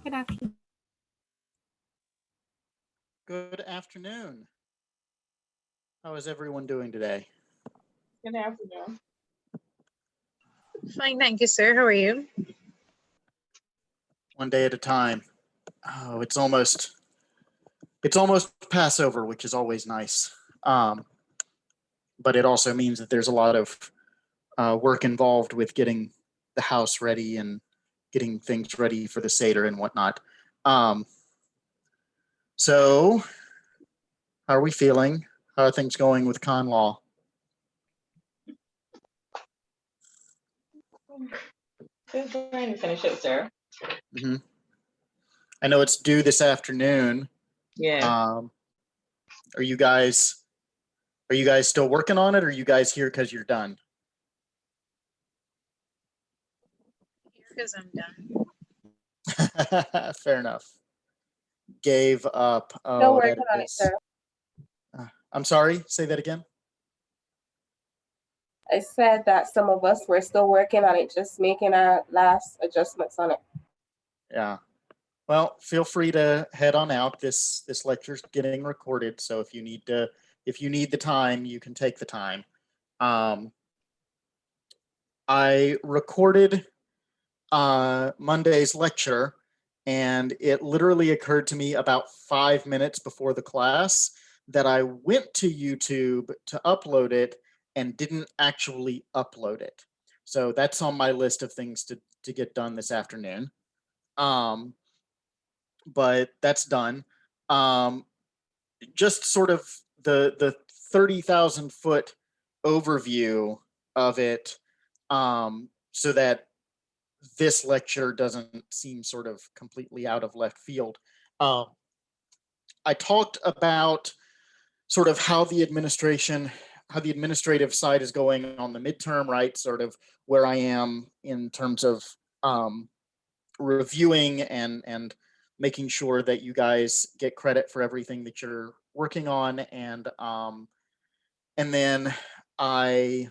Good afternoon. Good afternoon. How is everyone doing today? Good afternoon. Fine, thank you, sir. How are you? One day at a time. Oh, it's almost Passover, which is always nice. But it also means that there's a lot of work involved with getting the house ready and getting things ready for the Seder and whatnot. So, how are we feeling? How are things going with con law? Just trying to finish it, sir. Mm-hmm. I know it's due this afternoon. Yeah. Are you guys still working on it, or are you guys here because you're done? Because I'm done. Fair enough. Gave up. Still Oh, working that on it, is. sir. I'm sorry. Say that again. I said that some of us were still working on it, just making our last adjustments on it. Yeah. Well, feel free to head on out. This lecture's getting recorded, so if you need the time, you can take the time. I recorded Monday's lecture, and it literally occurred to me about 5 minutes before the class that I went to YouTube to upload it and didn't actually upload it. So that's on my list of things to get done this afternoon. But that's done. Just sort of the 30,000 foot overview of it, so that this lecture doesn't seem sort of completely out of left field. I talked about sort of how the administrative side is going on the midterm, right? Sort of where I am in terms of reviewing and making sure that you guys get credit for everything that you're working on. And then I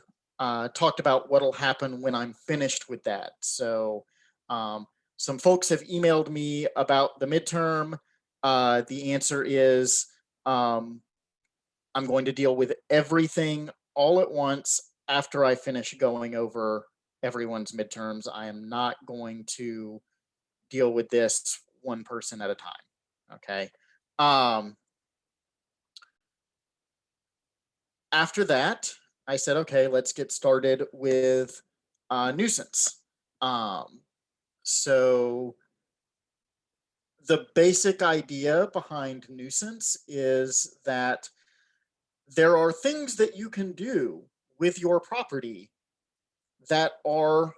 talked about what'll happen when I'm finished with that. So some folks have emailed me about the midterm. The answer is I'm going to deal with everything all at once after I finish going over everyone's midterms. I am not going to deal with this one person at a time. Okay. After that, I said, okay, let's get started with nuisance. So the basic idea behind nuisance is that there are things that you can do with your property that are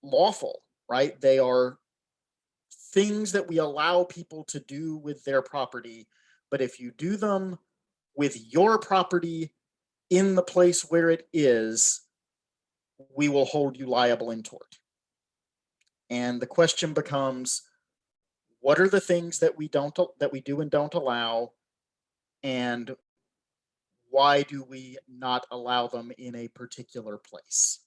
lawful, right? They are things that we allow people to do with their property. But if you do them with your property in the place where it is, we will hold you liable in tort. And the question becomes, what are the things that we do and don't allow, and why do we not allow them in a particular place?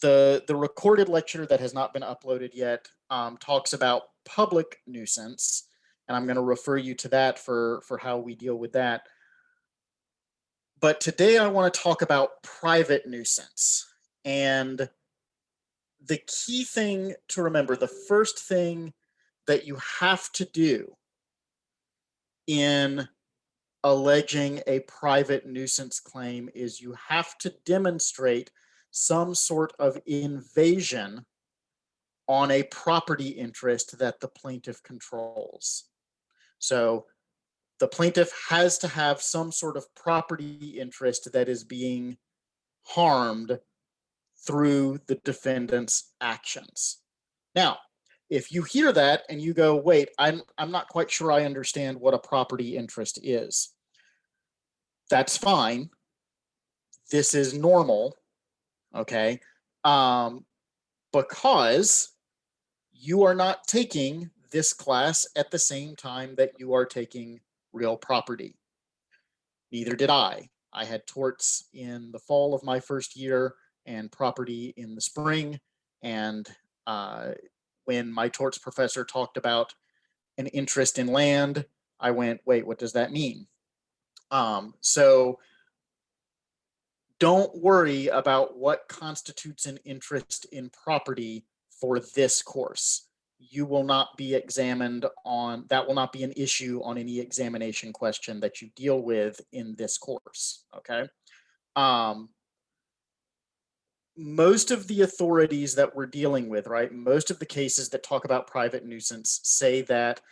The recorded lecture that has not been uploaded yet talks about public nuisance, and I'm going to refer you to that for how we deal with that. But today I want to talk about private nuisance. And the key thing to remember, the first thing that you have to do in alleging a private nuisance claim is you have to demonstrate some sort of invasion on a property interest that the plaintiff controls. So the plaintiff has to have some sort of property interest that is being harmed through the defendant's actions. Now, if you hear that and you go, wait, I'm not quite sure I understand what a property interest is, that's fine. This is normal, okay? Because you are not taking this class at the same time that you are taking real property. Neither did I. I had torts in the fall of my first year and property in the spring. And when my torts professor talked about an interest in land, I went, wait, what does that mean? So don't worry about what constitutes an interest in property for this course. You will not be examined on, that will not be an issue on any examination question that you deal with in this course, okay? Most of the authorities that we're dealing with, right, most of the cases that talk about private nuisance say that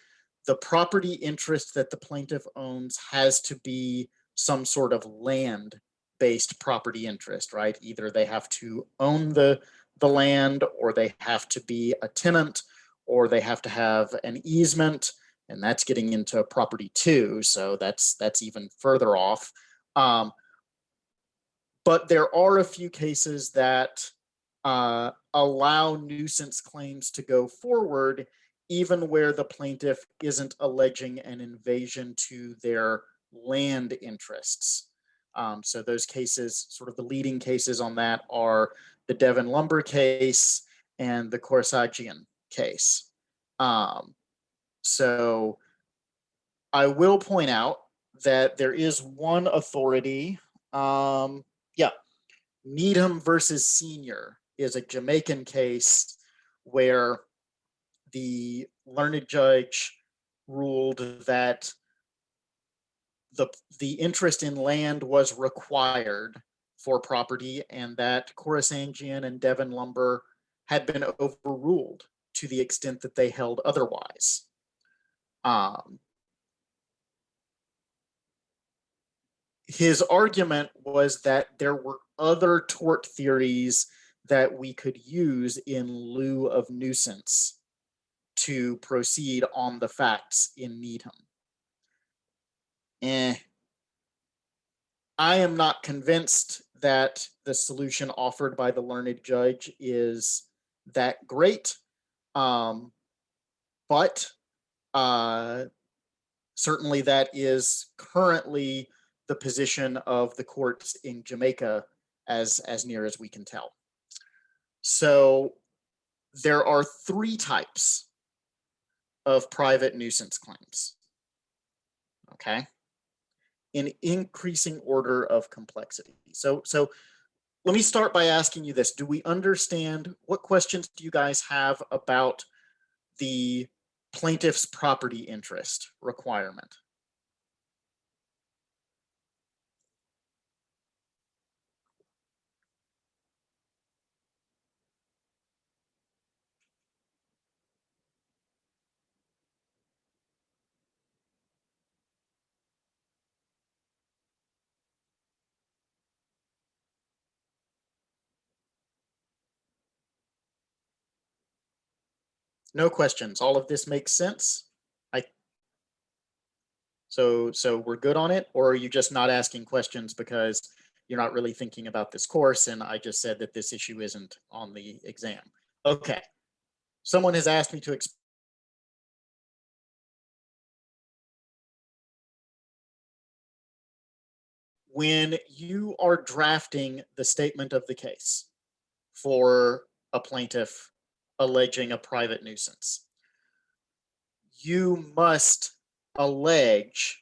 the property interest that the plaintiff owns has to be some sort of land-based property interest, right? Either they have to own the land, or they have to be a tenant, or they have to have an easement, and that's getting into property too, so that's even further off. But there are a few cases that allow nuisance claims to go forward, even where the plaintiff isn't alleging an invasion to their land interests. So those cases, sort of the leading cases on that, are the Devon Lumber case and the Corsagian case. So I will point out that there is one authority, Needham versus Senior is a Jamaican case where the learned judge ruled that the interest in land was required for property, and that Coruscantian and Devon Lumber had been overruled to the extent that they held otherwise. His argument was that there were other tort theories that we could use in lieu of nuisance to proceed on the facts in Needham. I am not convinced that the solution offered by the learned judge is that great, but certainly that is currently the position of the courts in Jamaica, as near as we can tell. So there are three types of private nuisance claims, okay, in increasing order of complexity. So let me start by asking you this. Do we understand, what questions do you guys have about the plaintiff's property interest requirement? No questions. All of this makes sense. So we're good on it, or are you just not asking questions because you're not really thinking about this course and I just said that this issue isn't on the exam? Okay. Someone has asked me to explain. When you are drafting the statement of the case for a plaintiff alleging a private nuisance, you must allege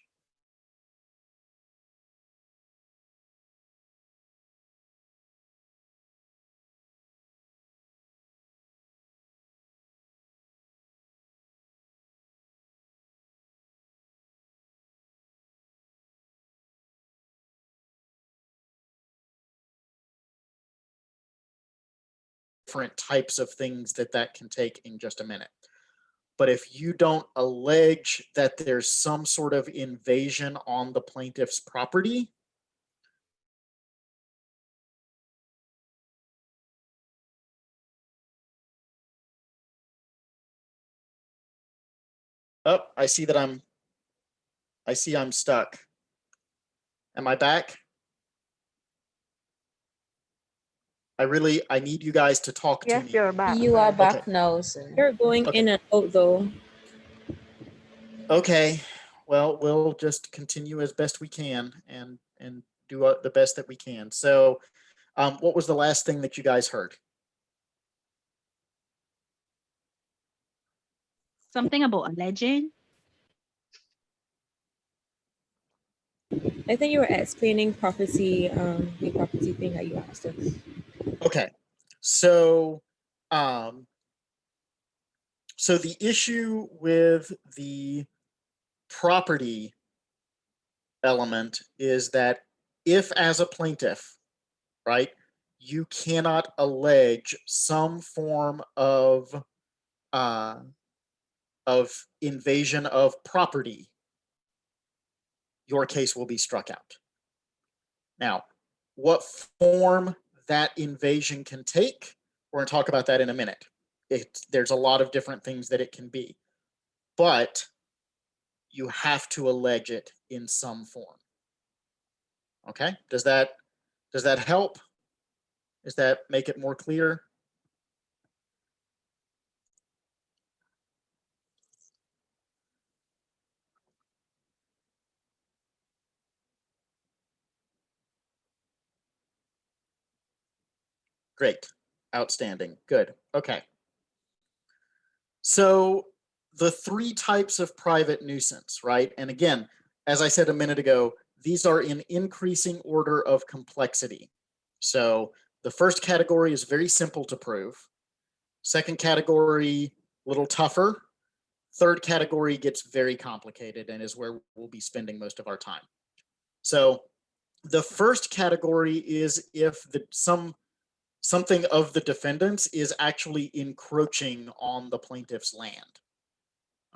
different types of things that can take in just a minute. But if you don't allege that there's some sort of invasion on the plaintiff's property, oh, I see I'm stuck. Am I back? I need you guys to talk to me. Yes, you're back. You are back Okay. now, sir. You're going Okay. in and out though. Okay, well, we'll just continue as best we can and do the best that we can. So what was the last thing that you guys heard? something about alleging. I think you were explaining property, the property thing that you asked us. Okay, so so the issue with the property element is that if, as a plaintiff, right, you cannot allege some form of invasion of property, your case will be struck out. Now, what form that invasion can take, we're going to talk about that in a minute. There's a lot of different things that it can be, but you have to allege it in some form. Okay, does that help? Does that make it more clear? Great, outstanding, good, okay. So the three types of private nuisance, right? And again, as I said a minute ago, these are in increasing order of complexity. So the first category is very simple to prove. Second category, a little tougher. Third category gets very complicated and is where we'll be spending most of our time. So the first category is if something of the defendants is actually encroaching on the plaintiff's land.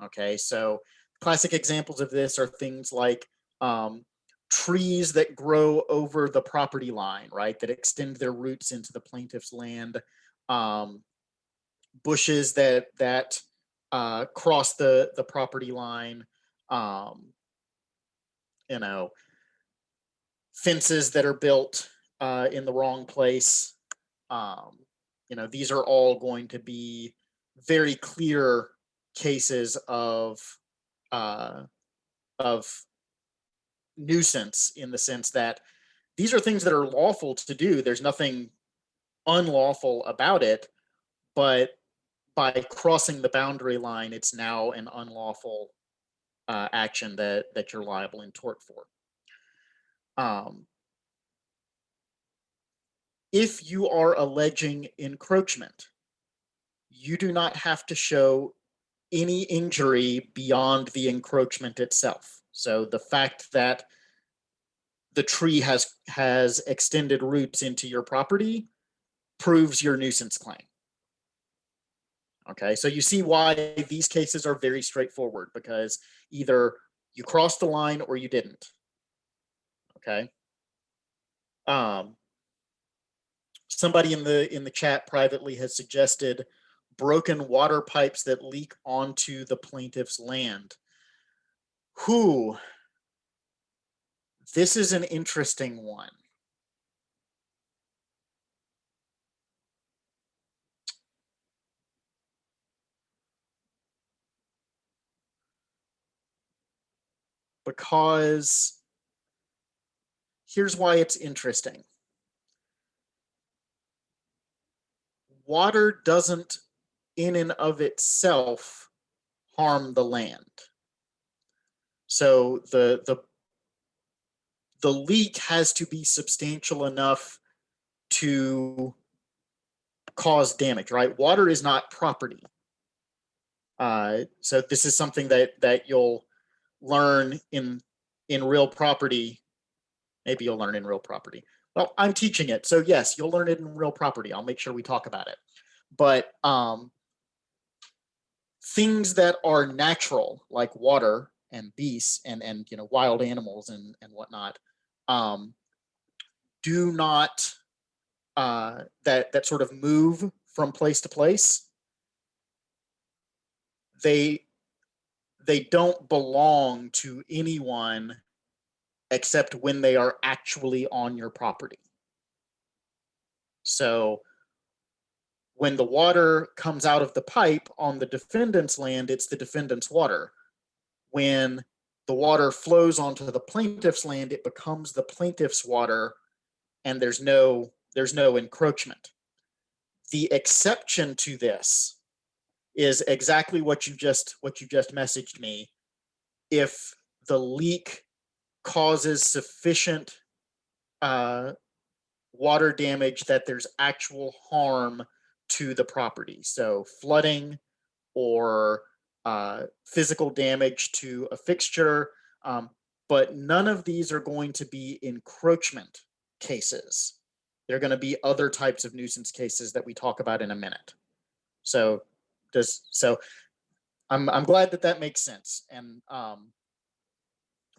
Okay, so classic examples of this are things like trees that grow over the property line, right, that extend their roots into the plaintiff's land, bushes that cross the property line, you know, fences that are built in the wrong place. You know, these are all going to be very clear cases of nuisance, in the sense that these are things that are lawful to do. There's nothing unlawful about it, but by crossing the boundary line, it's now an unlawful action that you're liable in tort for. If you are alleging encroachment, you do not have to show any injury beyond the encroachment itself. So the fact that the tree has extended roots into your property proves your nuisance claim. Okay, so you see why these cases are very straightforward, because either you crossed the line or you didn't. Okay. Somebody in the chat privately has suggested broken water pipes that leak onto the plaintiff's land. This is an interesting one. Because here's why it's interesting. Water doesn't in and of itself harm the land. So the leak has to be substantial enough to cause damage, right? Water is not property. So this is something that you'll learn in real property. Maybe you'll learn in real property. Well, I'm teaching it, so yes, you'll learn it in real property. I'll make sure we talk about it. But things that are natural, like water and beasts and you know, wild animals and whatnot, do not that sort of move from place to place. They don't belong to anyone except when they are actually on your property. So when the water comes out of the pipe on the defendant's land, it's the defendant's water. When the water flows onto the plaintiff's land, it becomes the plaintiff's water, and there's no encroachment. The exception to this is exactly what you just messaged me. If the leak causes sufficient water damage that there's actual harm to the property, so flooding or physical damage to a fixture, but none of these are going to be encroachment cases. They're going to be other types of nuisance cases that we talk about in a minute. So I'm glad that makes sense. And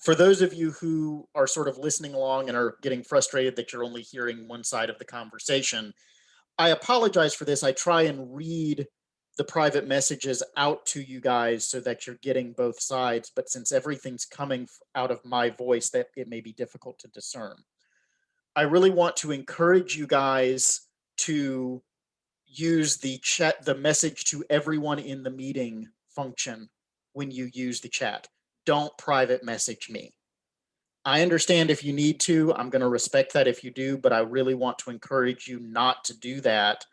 for those of you who are sort of listening along and are getting frustrated that you're only hearing one side of the conversation, I apologize for this. I try and read the private messages out to you guys so that you're getting both sides, but since everything's coming out of my voice, that it may be difficult to discern. I really want to encourage you guys to use the chat, the message to everyone in the meeting function when you use the chat. Don't private message me. I understand if you need to, I'm going to respect that if you do, but I really want to encourage you not to do that,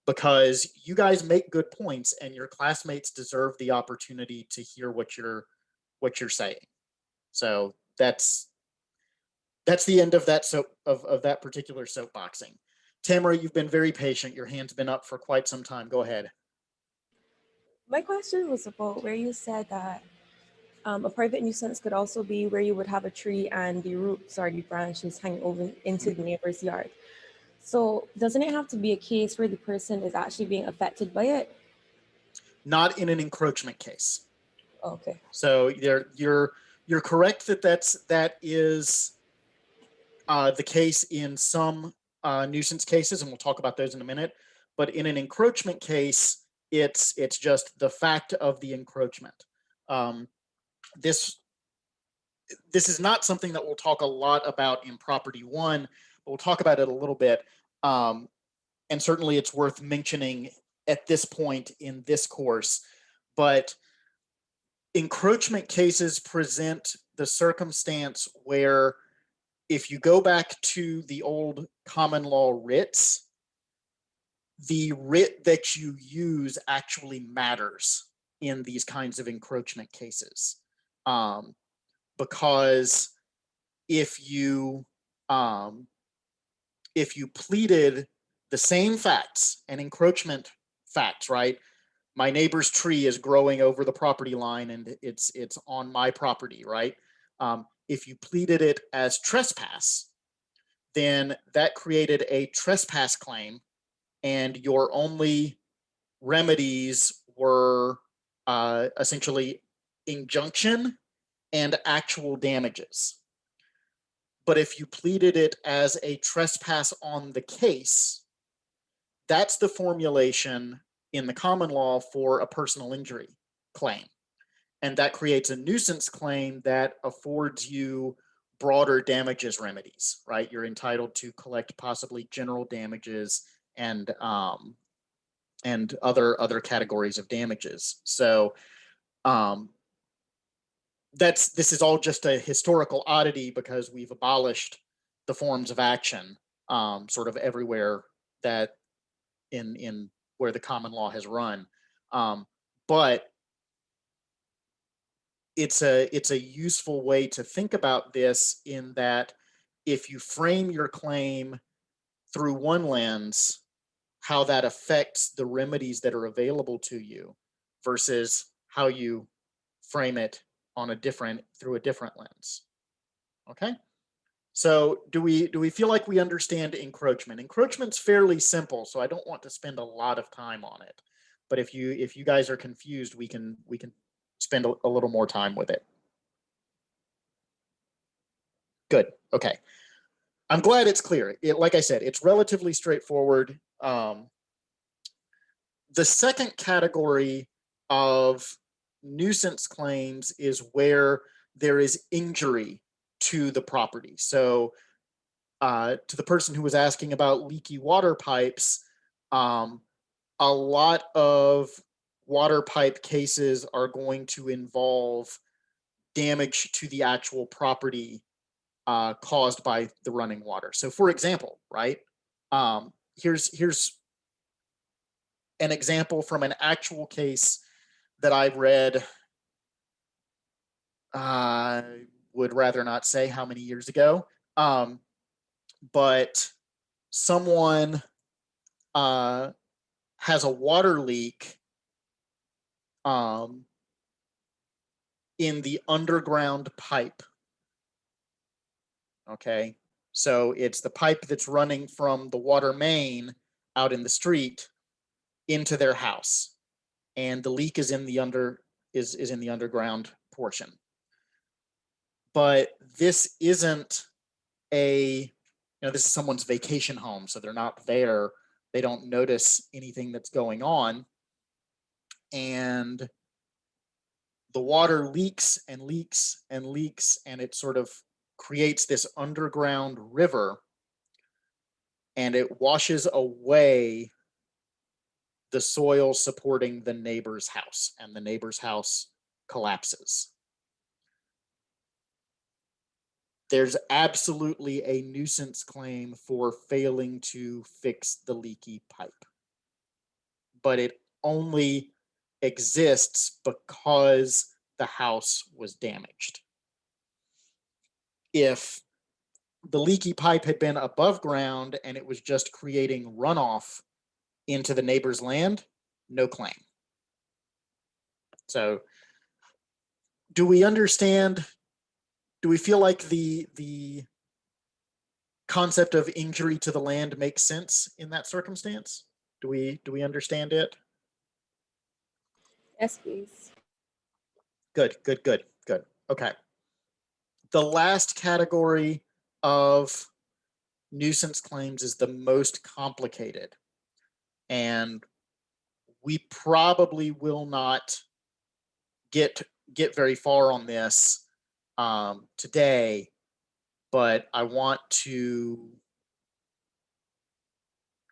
because you guys make good points and your classmates deserve the opportunity to hear what you're saying. So that's the end of that of that particular soapboxing. Tamara, you've been very patient. Your hand's been up for quite some time. Go ahead. My question was about where you said that a private nuisance could also be where you would have a tree and the roots or the branches hanging over into the neighbor's yard. So doesn't it have to be a case where the person is actually being affected by it? Not in an encroachment case. Okay. So you're correct that is the case in some nuisance cases, and we'll talk about those in a minute. But in an encroachment case, it's just the fact of the encroachment. This is not something that we'll talk a lot about in Property 1, but we'll talk about it a little bit. And certainly it's worth mentioning at this point in this course. But encroachment cases present the circumstance where, if you go back to the old common law writs, the writ that you use actually matters in these kinds of encroachment cases. Because if you pleaded the same facts and encroachment facts, right? My neighbor's tree is growing over the property line and it's on my property, right? If you pleaded it as trespass, then that created a trespass claim, and your only remedies were essentially injunction and actual damages. But if you pleaded it as a trespass on the case, that's the formulation in the common law for a personal injury claim. And that creates a nuisance claim that affords you broader damages remedies, right? You're entitled to collect possibly general damages and other categories of damages. So this is all just a historical oddity because we've abolished the forms of action sort of everywhere that in where the common law has run. But it's a useful way to think about this, in that if you frame your claim through one lens, how that affects the remedies that are available to you versus how you frame it on through a different lens. Okay? So do we feel like we understand encroachment? Encroachment's fairly simple, so I don't want to spend a lot of time on it. But if you guys are confused, we can spend a little more time with it. Good. Okay. I'm glad it's clear. Like I said, it's relatively straightforward. The second category of nuisance claims is where there is injury to the property. So to the person who was asking about leaky water pipes, a lot of water pipe cases are going to involve damage to the actual property caused by the running water. So for example, right, here's an example from an actual case that I read. I would rather not say how many years ago, but someone has a water leak in the underground pipe. Okay, so it's the pipe that's running from the water main out in the street into their house, and the leak is in the in the underground portion. But this isn't this is someone's vacation home, so they're not there. They don't notice anything that's going on. And the water leaks and leaks and leaks, and it sort of creates this underground river, and it washes away the soil supporting the neighbor's house, and the neighbor's house collapses. There's absolutely a nuisance claim for failing to fix the leaky pipe, but it only exists because the house was damaged. If the leaky pipe had been above ground and it was just creating runoff into the neighbor's land, no claim. So do we understand? Do we feel like the concept of injury to the land makes sense in that circumstance? Do we understand it? Yes, please. Good. Okay. The last category of nuisance claims is the most complicated, and we probably will not get very far on this today, but I want to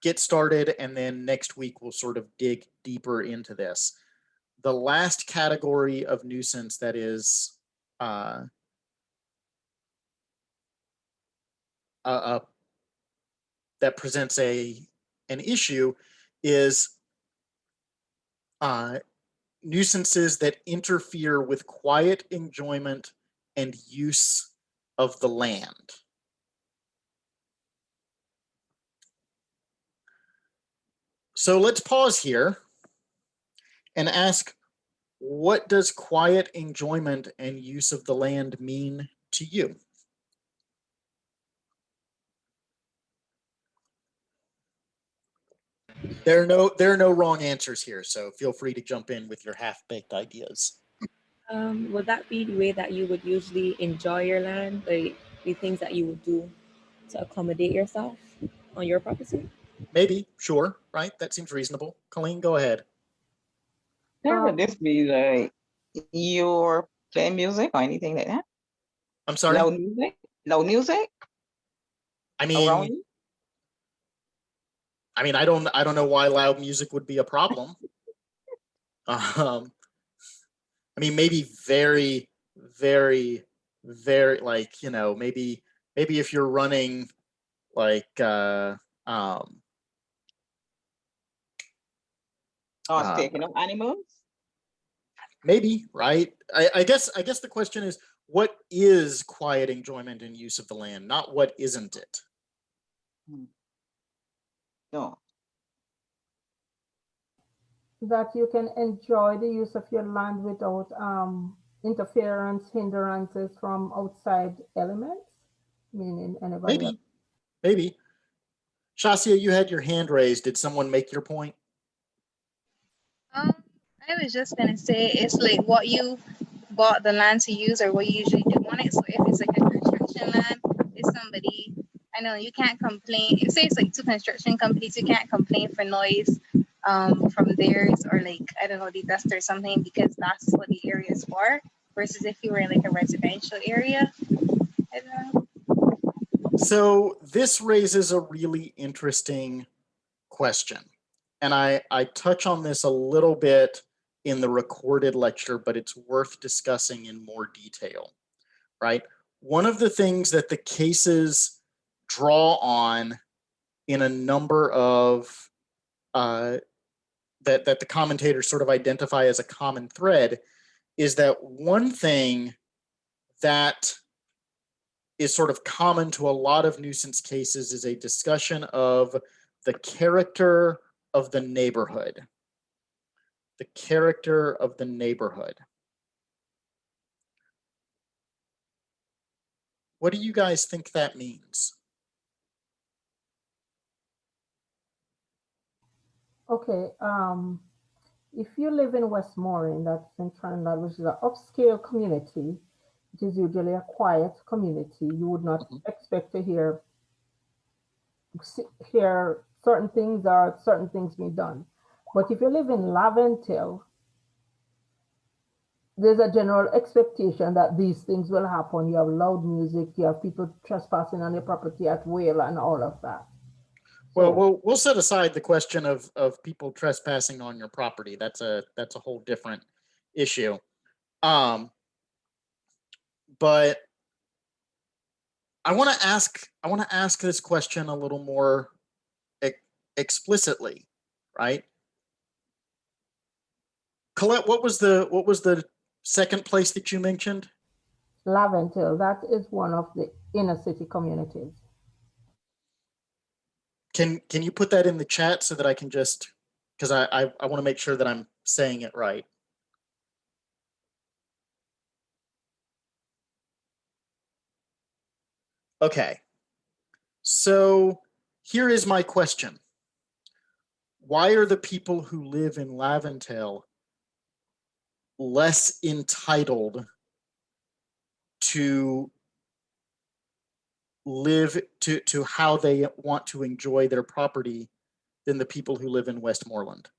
get started, and then next week we'll sort of dig deeper into this. The last category of nuisance that is that presents an issue is nuisances that interfere with quiet enjoyment and use of the land. So let's pause here and ask, what does quiet enjoyment and use of the land mean to you? There are no wrong answers here, so feel free to jump in with your half-baked ideas. Would that be the way that you would usually enjoy your land, like the things that you would do to accommodate yourself on your property? Maybe, sure, right? That seems reasonable. Colleen, go ahead. Would this be like you're playing music or anything like that? I'm sorry? Loud music? Loud music? I mean, around you? I don't know why loud music would be a problem. I mean, maybe very, very, very, like, maybe if you're running like Taking up animals? maybe, right? I guess the question is, what is quiet enjoyment and use of the land, not what isn't it? No. That you can enjoy the use of your land without interference, hindrances from outside elements, meaning anybody else. Maybe. Shachia, you had your hand raised. Did someone make your point? I was just gonna say it's like what you bought the land to use or what you usually do on it. So if it's like a construction land, if somebody, I know you can't complain. Say it's like two construction companies, you can't complain for noise from theirs or like, I don't know, the dust or something, because that's what the area is for. Versus if you were in like a residential area, I don't know. So this raises a really interesting question. And I touch on this a little bit in the recorded lecture, but it's worth discussing in more detail, right? One of the things that the cases draw on in a number of that the commentators sort of identify as a common thread is that one thing that is sort of common to a lot of nuisance cases is a discussion of the character of the neighborhood. The character of the neighborhood. What do you guys think that means? Okay, if you live in Westmoreland, that's in Trinidad, which is an upscale community, it is usually a quiet community. You would not expect to hear certain things or certain things being done. But if you live in Laventille, there's a general expectation that these things will happen. You have loud music, you have people trespassing on your property at will and all of that. Well, we'll set aside the question of people trespassing on your property. That's a whole different issue. But I want to ask this question a little more explicitly, right? Collette, what was the second place that you mentioned? Laventille, that is one of the inner city communities. Can you put that in the chat so that I can just, because I want to make sure that I'm saying it right. Okay. So here is my question. Why are the people who live in Laventille less entitled to live to how they want to enjoy their property than the people who live in Westmoreland?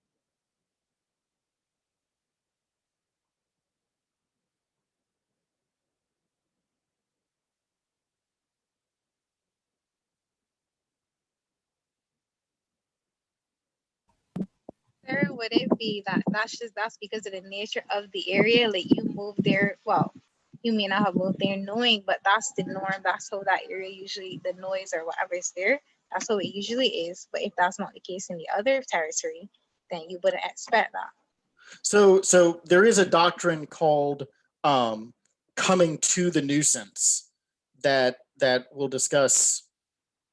Sarah, would it be that that's because of the nature of the area? Like you moved there, well, you may not have moved there knowing, but that's the norm. That's how that area usually, the noise or whatever is there. That's how it usually is. But if that's not the case in the other territory, then you wouldn't expect that. So there is a doctrine called coming to the nuisance that we'll discuss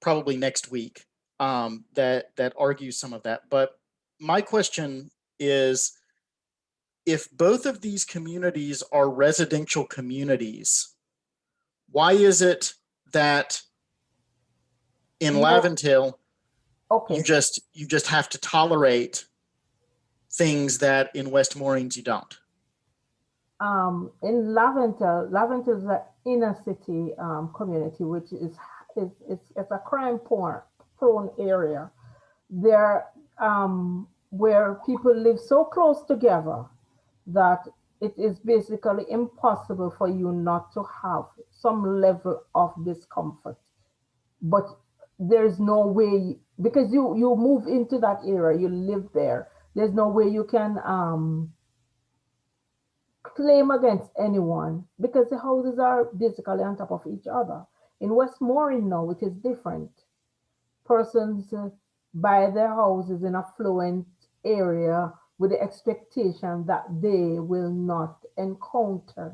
probably next week, that argues some of that. But my question is, if both of these communities are residential communities, why is it that in Laventille, okay, you just have to tolerate things that in Westmoreland you don't? In Laventille is an inner city community, which is it's a crime prone area. There, where people live so close together that it is basically impossible for you not to have some level of discomfort. But there's no way, because you move into that area, you live there. There's no way you can claim against anyone because the houses are basically on top of each other. In Westmoreland now, it is different. Persons buy their houses in a affluent area with the expectation that they will not encounter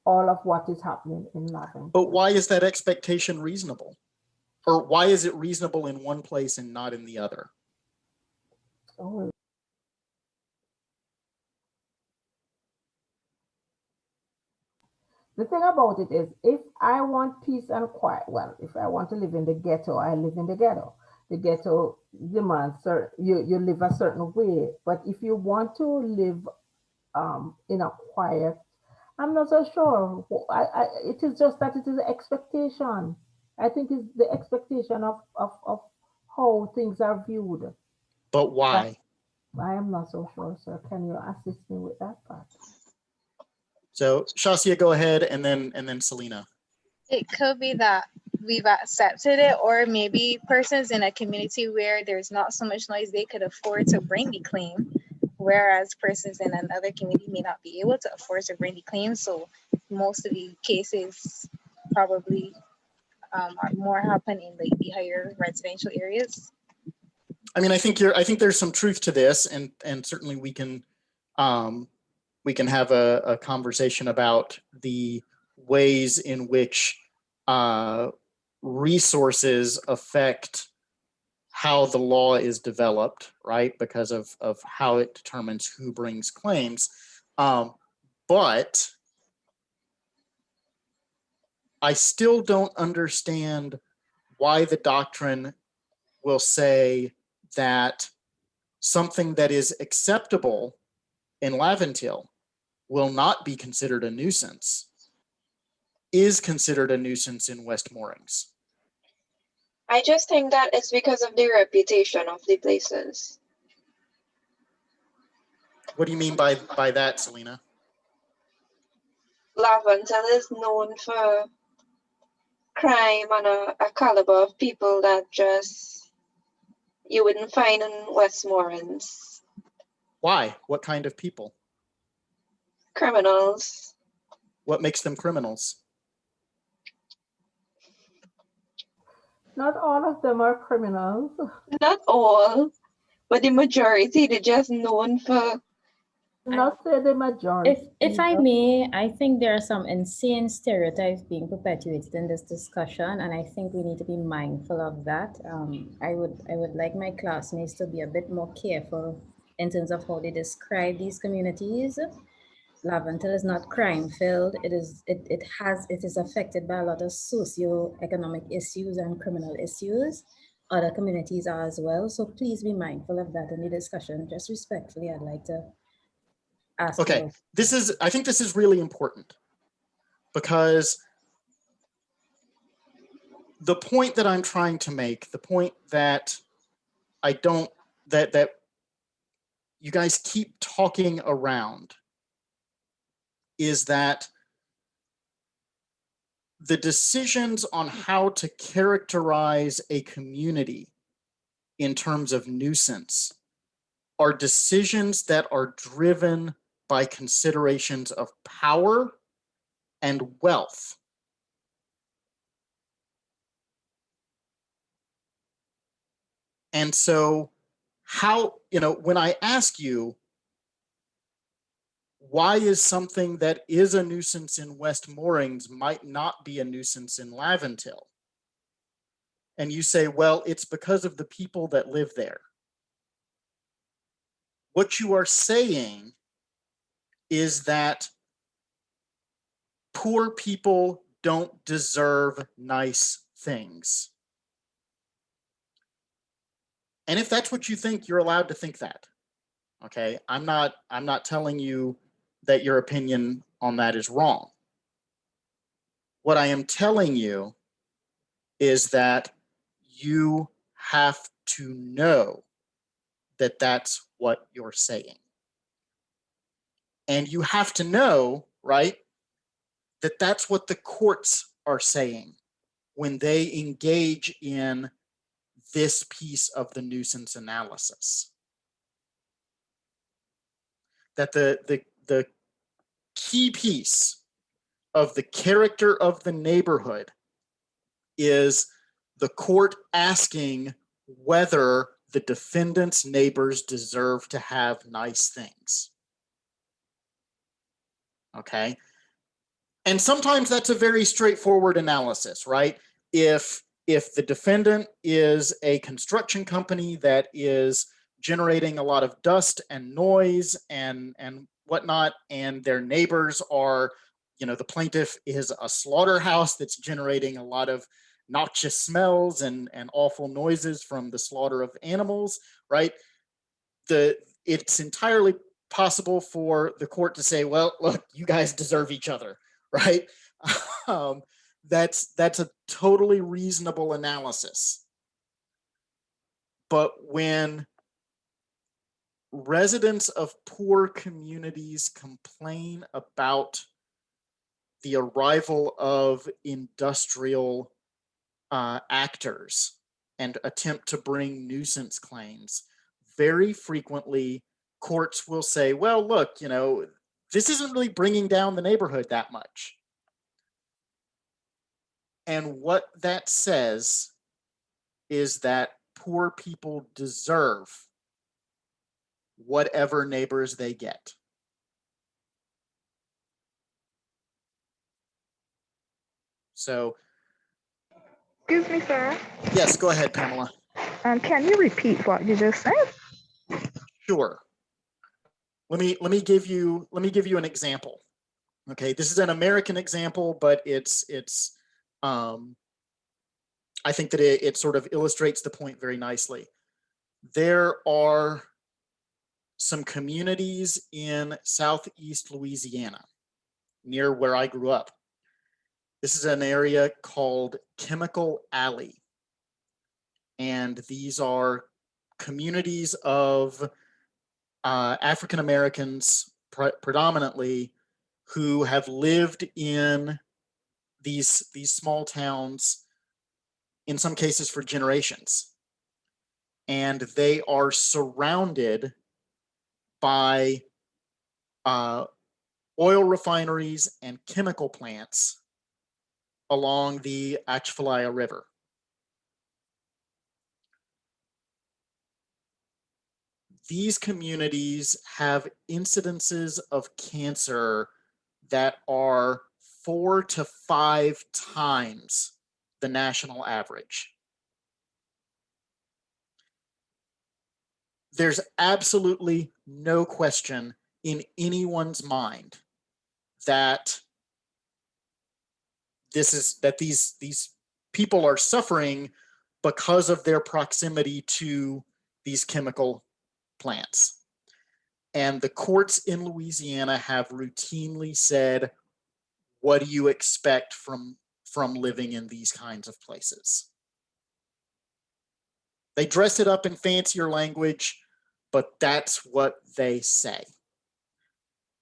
all of what is happening in Laventille. But why is that expectation reasonable? Or why is it reasonable in one place and not in the other? Oh. The thing about it is, if I want peace and quiet, well, if I want to live in the ghetto, I live in the ghetto. The ghetto demands you live a certain way. But if you want to live in a quiet, I'm not so sure. It is just that it is the expectation. I think it's the expectation of how things are viewed. But why? I am not so sure, sir. Can you assist me with that part? So Shachia, go ahead, and then Selina. It could be that we've accepted it, or maybe persons in a community where there's not so much noise, they could afford to bring the claim, whereas persons in another community may not be able to afford to bring the claim. So most of the cases probably are more happen in like the higher residential areas. I mean, I think there's some truth to this, and certainly we can have a conversation about the ways in which resources affect how the law is developed, right? Because of how it determines who brings claims. But I still don't understand why the doctrine will say that something that is acceptable in Laventille will not be considered a nuisance, is considered a nuisance in West Moorings. I just think that it's because of the reputation of the places. What do you mean by that, Selina? Laventille is known for crime and a caliber of people that just you wouldn't find in Westmorelands. Why? What kind of people? Criminals. What makes them criminals? Not all of them are criminals. Not all, but the majority, they're just known for. Not say the majority. If I may, I think there are some insane stereotypes being perpetuated in this discussion, and I think we need to be mindful of that. I would like my classmates to be a bit more careful in terms of how they describe these communities. Laventille is not crime-filled. It is affected by a lot of socio-economic issues and criminal issues. Other communities are as well. So please be mindful of that in the discussion. Just respectfully, I'd like to ask. Okay, I think this is really important, because the point that I'm trying to make, the point that that you guys keep talking around, is that the decisions on how to characterize a community in terms of nuisance are decisions that are driven by considerations of power and wealth. And so when I ask you, why is something that is a nuisance in West Moorings might not be a nuisance in Laventille? And you say, well, it's because of the people that live there. What you are saying is that poor people don't deserve nice things. And if that's what you think, you're allowed to think that. Okay, I'm not telling you that your opinion on that is wrong. What I am telling you is that you have to know that that's what you're saying. And you have to know, right, that that's what the courts are saying when they engage in this piece of the nuisance analysis. That the key piece of the character of the neighborhood is the court asking whether the defendant's neighbors deserve to have nice things. Okay? And sometimes that's a very straightforward analysis, right? If the defendant is a construction company that is generating a lot of dust and noise and whatnot, and their neighbors are, the plaintiff is a slaughterhouse that's generating a lot of noxious smells and awful noises from the slaughter of animals, right? It's entirely possible for the court to say, well, look, you guys deserve each other, right? That's a totally reasonable analysis. But when residents of poor communities complain about the arrival of industrial actors and attempt to bring nuisance claims, very frequently courts will say, well, look, this isn't really bringing down the neighborhood that much. And what that says is that poor people deserve whatever neighbors they get. So, Excuse me, sir. yes, go ahead, Pamela. Can you repeat what you just said? Sure. Let me give you an example. Okay, this is an American example, but I think that it sort of illustrates the point very nicely. There are some communities in Southeast Louisiana, near where I grew up. This is an area called Chemical Alley. And these are communities of African Americans predominantly who have lived in these small towns, in some cases for generations. And they are surrounded by oil refineries and chemical plants along the Atchafalaya River. These communities have incidences of cancer that are 4 to 5 times the national average. There's absolutely no question in anyone's mind that these people are suffering because of their proximity to these chemical plants. And the courts in Louisiana have routinely said, what do you expect from living in these kinds of places? They dress it up in fancier language, but that's what they say.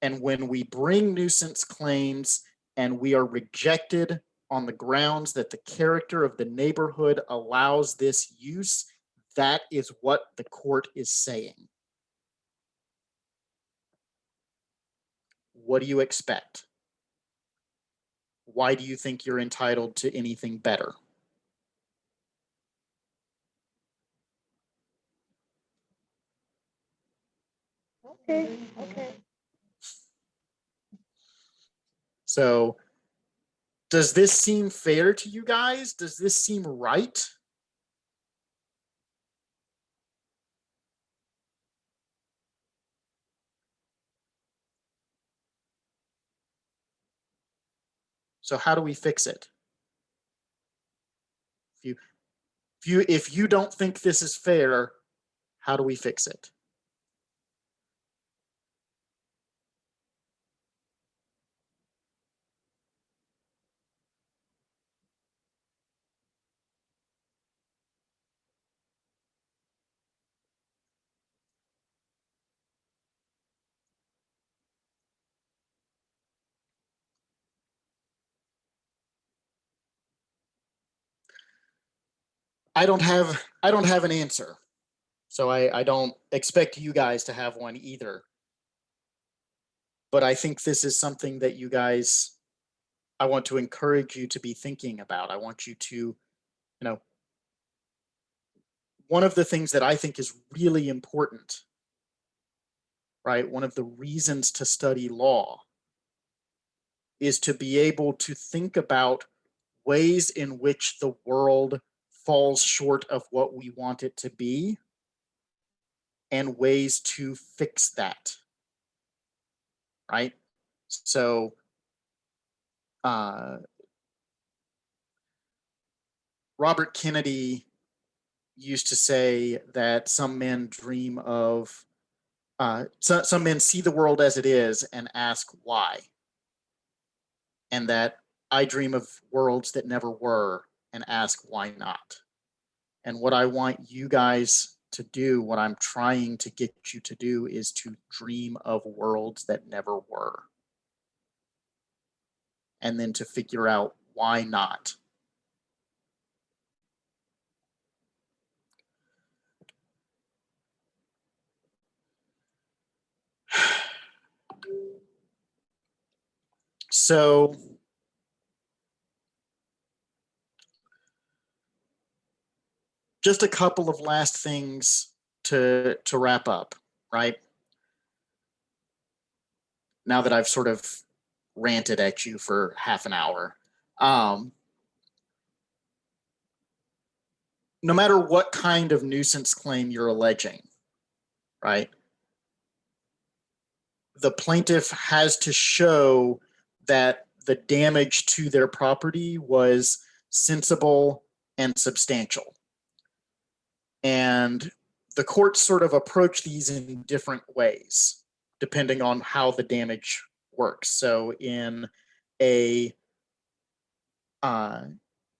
And when we bring nuisance claims and we are rejected on the grounds that the character of the neighborhood allows this use, that is what the court is saying. What do you expect? Why do you think you're entitled to anything better? Okay. So, does this seem fair to you guys? Does this seem right? So how do we fix it? If you don't think this is fair, how do we fix it? I don't have an answer. So I don't expect you guys to have one either. But I think this is something that you guys, I want to encourage you to be thinking about. I want you to, one of the things that I think is really important, right? One of the reasons to study law is to be able to think about ways in which the world falls short of what we want it to be and ways to fix that, right? So Robert Kennedy used to say that some men dream of, some men see the world as it is and ask why. And that I dream of worlds that never were and ask why not. And what I want you guys to do, what I'm trying to get you to do, is to dream of worlds that never were. And then to figure out why not. So just a couple of last things to wrap up, right? Now that I've sort of ranted at you for half an hour. No matter what kind of nuisance claim you're alleging, right? The plaintiff has to show that the damage to their property was sensible and substantial. And the courts sort of approach these in different ways, depending on how the damage works. So in an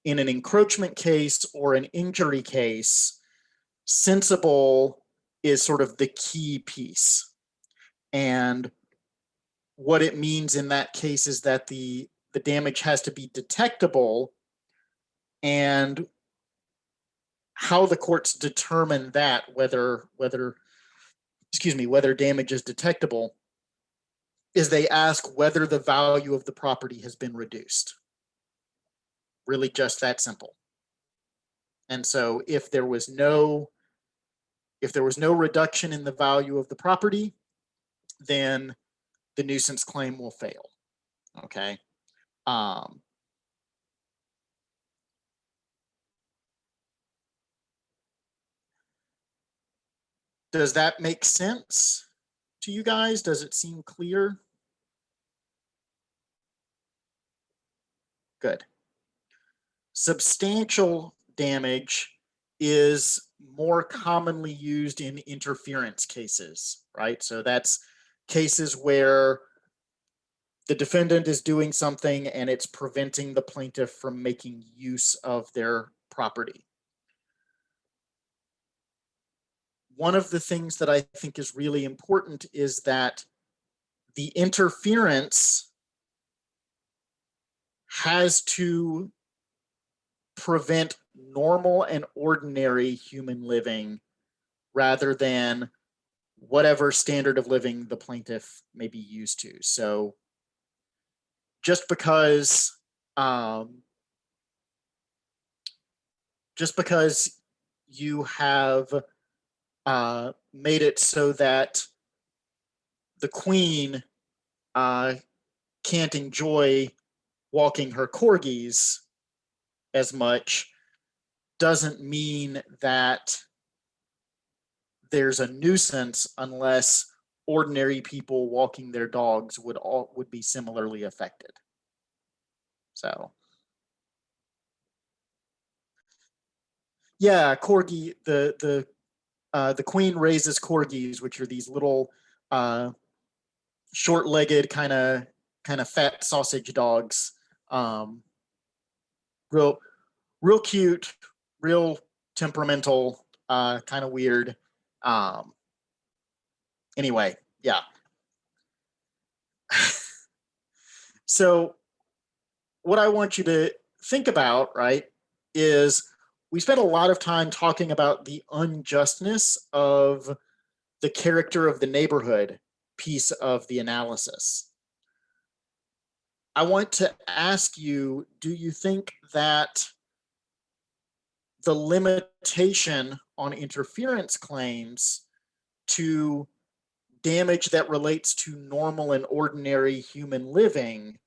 encroachment case or an injury case, sensible is sort of the key piece. And what it means in that case is that the damage has to be detectable, and how the courts determine that whether damage is detectable is they ask whether the value of the property has been reduced. Really just that simple. And so if there was no reduction in the value of the property, then the nuisance claim will fail. Okay. Does that make sense to you guys? Does it seem clear? Good. Substantial damage is more commonly used in interference cases, right? So that's cases where the defendant is doing something and it's preventing the plaintiff from making use of their property. One of the things that I think is really important is that the interference has to prevent normal and ordinary human living rather than whatever standard of living the plaintiff may be used to. So just because you have made it so that the queen can't enjoy walking her corgis as much doesn't mean that there's a nuisance unless ordinary people walking their dogs would be similarly affected. So yeah, corgi, the queen raises corgis, which are these little short-legged kind of fat sausage dogs. Real cute, real temperamental, kind of weird. Anyway, yeah. So what I want you to think about, right, is we spent a lot of time talking about the unjustness of the character of the neighborhood piece of the analysis. I want to ask you, do you think that the limitation on interference claims to damage that relates to normal and ordinary human living,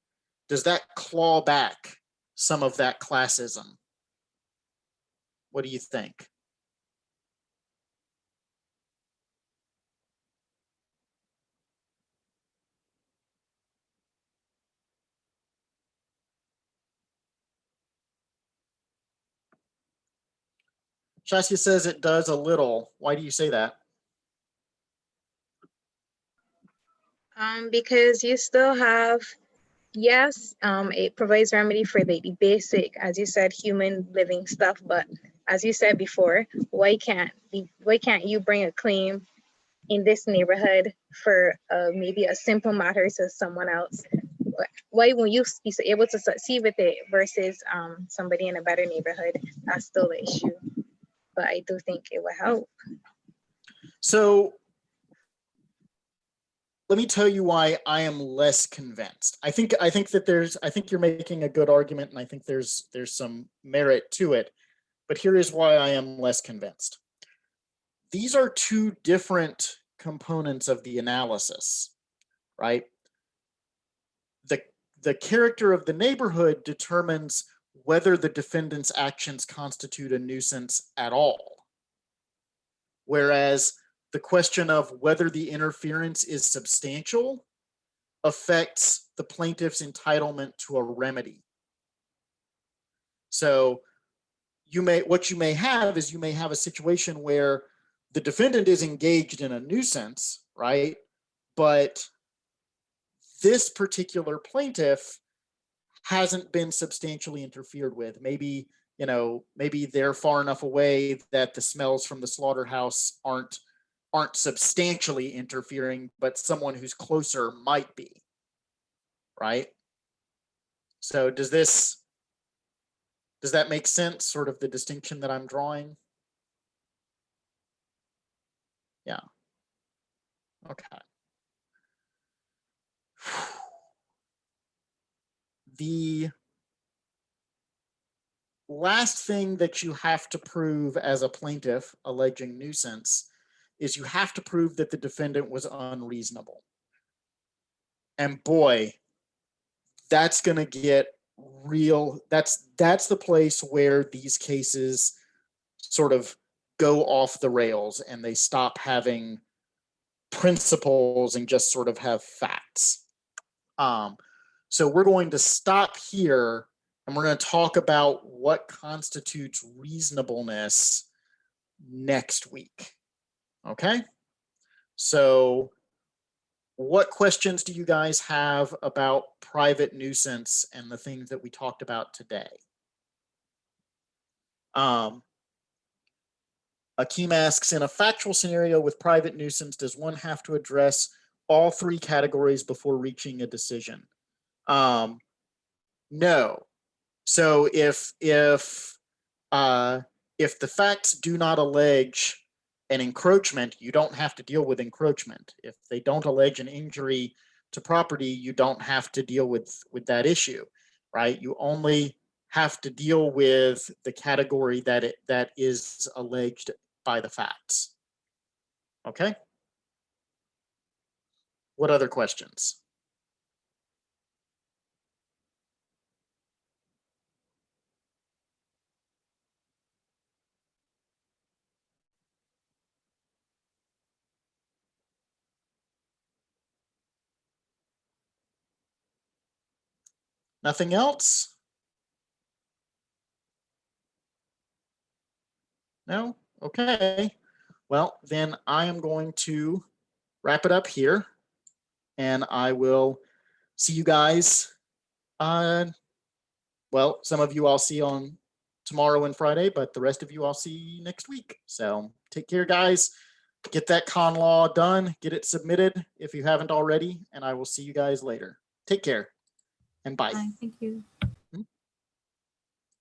does that claw back some of that classism? What do you think? Shachia says it does a little. Why do you say that? Because you still have, yes, it provides remedy for the basic, as you said, human living stuff. But as you said before, why can't you bring a claim in this neighborhood for maybe a simple matter to someone else? Why won't you be able to succeed with it versus somebody in a better neighborhood? That's still the issue. But I do think it will help. So let me tell you why I am less convinced. I think you're making a good argument, and I think there's some merit to it. but here is why I am less convinced. These are two different components of the analysis, right? The character of the neighborhood determines whether the defendant's actions constitute a nuisance at all. Whereas the question of whether the interference is substantial affects the plaintiff's entitlement to a remedy. So what you may have is you may have a situation where the defendant is engaged in a nuisance, right? But this particular plaintiff hasn't been substantially interfered with. Maybe, maybe they're far enough away that the smells from the slaughterhouse aren't substantially interfering, but someone who's closer might be, right? So does that make sense, sort of the distinction that I'm drawing? Yeah. Okay. The last thing that you have to prove as a plaintiff alleging nuisance is you have to prove that the defendant was unreasonable. And boy, that's going to get real. That's the place where these cases sort of go off the rails and they stop having principles and just sort of have facts. So we're going to stop here and we're going to talk about what constitutes reasonableness next week. Okay? So what questions do you guys have about private nuisance and the things that we talked about today? Akeem asks, in a factual scenario with private nuisance, does one have to address all three categories before reaching a decision? No. So if the facts do not allege an encroachment, you don't have to deal with encroachment. If they don't allege an injury to property, you don't have to deal with that issue, right? You only have to deal with the category that is alleged by the facts. Okay? What other questions? Nothing else? No? Okay. Well, then I am going to wrap it up here and I will see you guys. Well, some of you I'll see on tomorrow and Friday, but the rest of you I'll see next week. So take care, guys. Get that con law done, get it submitted if you haven't already, and I will see you guys later. Take care and bye. Bye. Thank you.